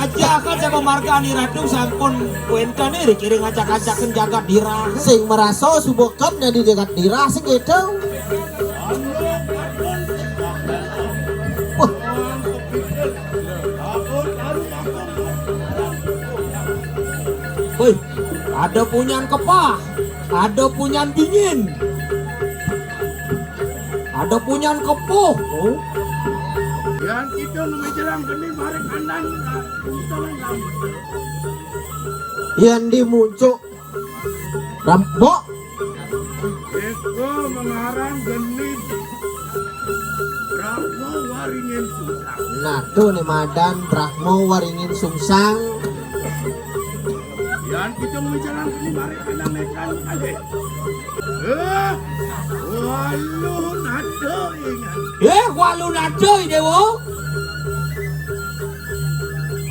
aja kan sama marga ni ratu sampun kuenta nih dikiring acak-acakan jagat dirah. Sing merasa subukan na di dekat dirah sing gitu. Wah, Woi, ada punyan kepah, ada punyan dingin, ada punyan kepuh. Oh. Yang kita numijalang geni bareng andan kita lang. yang dimuncul Rambo. Eko mengarang geni Brahmo waringin susah. Nah tuh nih Madan Brahmo waringin sungsang. Yang kita numijalang geni bareng andan mekan aja. Walu nado ingat. Walu nadoy dewo.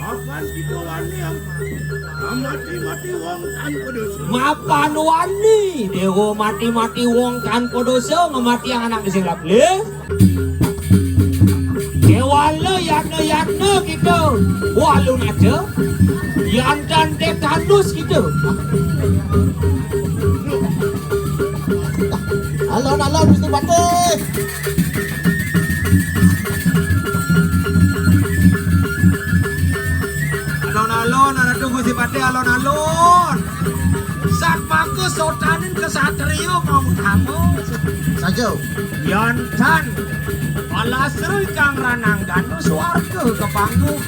Akan kita wani mati-mati wong tanpa dosa. Mapan wani dewo mati-mati wong tanpa dosa ngemati yang anak sing laple. Kewala yakna gitu. Walu nado. Yang dan tetanus gitu. Alon-alon Gusti Batik. Alon-alon ada tunggu si Pate alon-alon. Sak bagus sotanin kesatrio mau kamu. Saja. Yantan alasrui kang rananggan suarga ke panggung.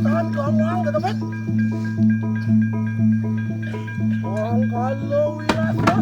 tahan gamuang ke tempat. Orang kalau wirasa.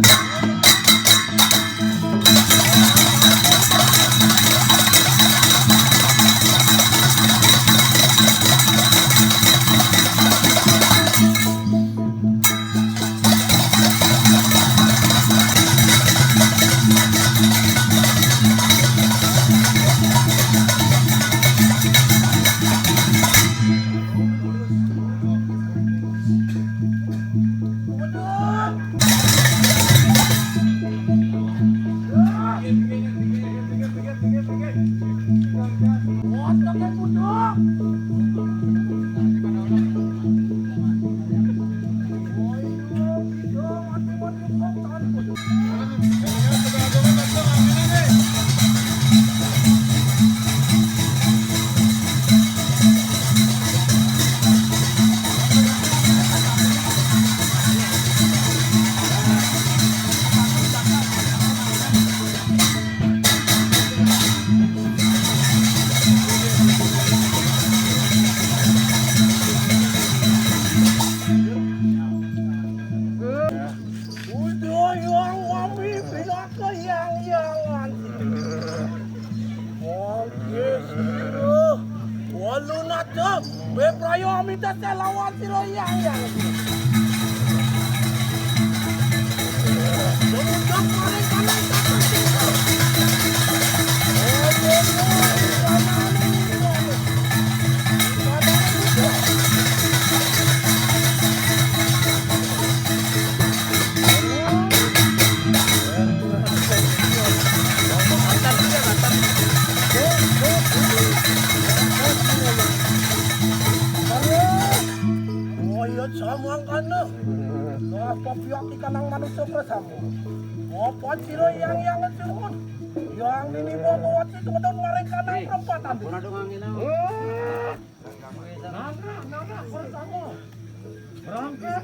Yang ini bawa itu betul mereka nang perempatan. Nana, bersama. Merangkai.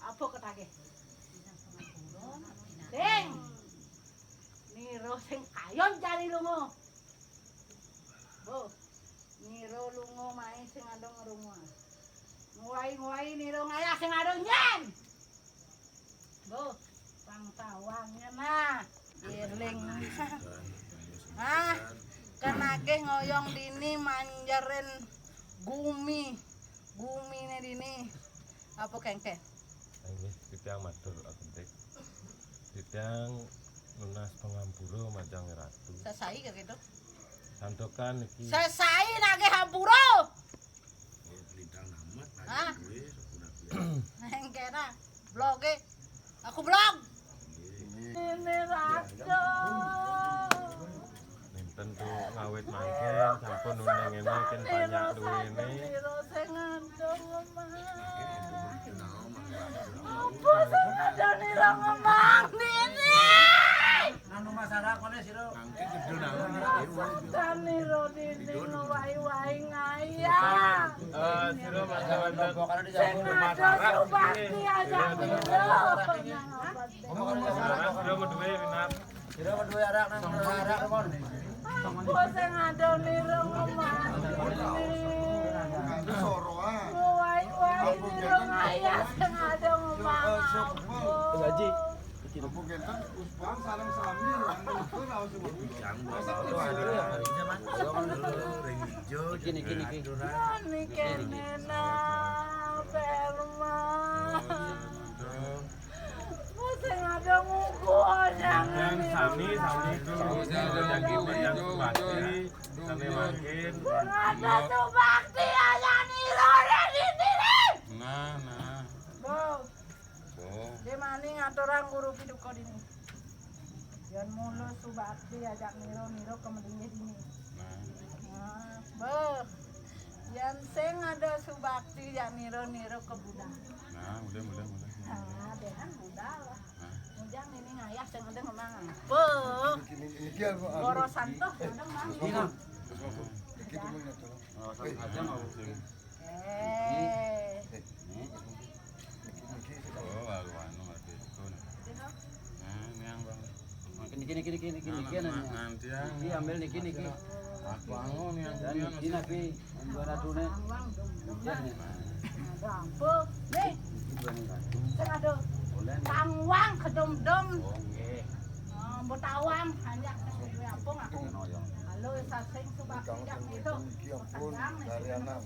Apa ketake? Ding. Niro sing ayon jani lunga. Bo. Niro lunga mae sing andong ngrungu. Nguwai-nguwai niro ngaya sing andong nyen. Bo, pang tawangnya nah. Irling. Ah, kenake ngoyong dini manjaren gumi. Gumine dini. Apa kengke? Ini titiang matur agentik. Titiang lunas pengampuro majang ratu. Sesai kayak gitu. Sandokan iki. Sesai nage hampuro. Hah? Engkena blog aku blog. Ini ratu. Ninten tuh ngawit mangken sampun uneng ngene ken banyak duwene. Apa sing ngandani ra ngomong dini? Anu masalah kone sira. Dani ro dini ngawai-wai ngaya. Sira masalah Sing ada subakti aja niro. sira duwe minat. Sira duwe arak nang arak kon. Apa sing ada niro ngomong dini? Ngawai-wai niro ngaya sing ada ngomong. Haji. Nani kenena perma. Sing ada ngukuhnya Sami itu yang subakti sami mangkin. ada subakti aja niro dini. Nah. Bo. Dia mani ngaturan guru hidup kau dini. Jangan mulu subakti ajak niro kemudian dini. Nah, bo. Yang sing ada subakti ya niro ke Buddha. Nah, mulai. Nah, dengan Buddha lah. Mujang ini ngayah sing ada ngomong. Bo. Goro santo ada ngomong. Niki ambil niki. Aku angon yang niki nabi juara tune. Ada apa? Nih. Sing ada tangwang kedom-dom. Botawang hanya duwe apung aku. Halo sasing subakti jak niro. Dari anak.